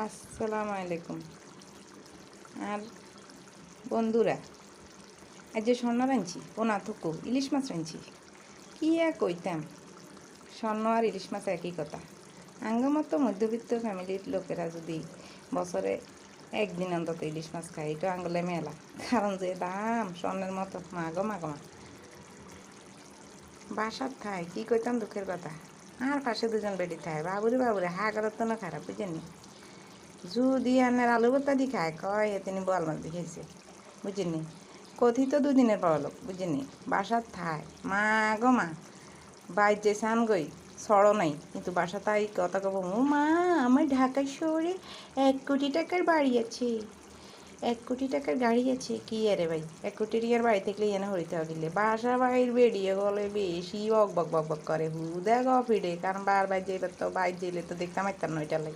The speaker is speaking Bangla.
আসসালামু আলাইকুম। আর বন্ধুরা, আজ যে স্বর্ণ রাঁধছি পোনা থুকু ইলিশ মাছ রাঁধছি। কি আর কইতাম, স্বর্ণ আর ইলিশ মাছ একই কথা। আঙ্গ মতো মধ্যবিত্ত ফ্যামিলির লোকেরা যদি বছরে একদিন অন্তত ইলিশ মাছ খায়, এটা আঙ্গলে মেলা। কারণ যে দাম স্বর্ণের মতো, মাগো মাগো মা। বাসার থায় কি কইতাম দুঃখের কথা। আর পাশে দুজন বেটি থায়, বাবুরে বাবুরে হা করার তো না খারাপ বুঝেনি। যদি আনার আলু ভর্তা দি খায় কয় তিনি বোয়াল মাছ দিয়ে খেয়েছে বুঝিনি। কথিত দুদিনের পাওয়া লোক বুঝিনি। বাসার থায় মা গো মা, বাইর যে সান গই সড়ো নাই, কিন্তু বাসা তাই কথা কব, ও মা আমার ঢাকা শহরে 1 কোটি টাকার বাড়ি আছে, 1 কোটি টাকার গাড়ি আছে। কি আরে ভাই, 1 কোটি টিয়ার বাড়ি থাকলে এনে হরিতে গেলে বাসা বাইর বেরিয়ে গলে বেশি বক বক বক বক করে হুদা গফিডে। কারণ বারবার যেলে তো বাইর যেলে তো দেখতাম একটা নয়টা লাগে।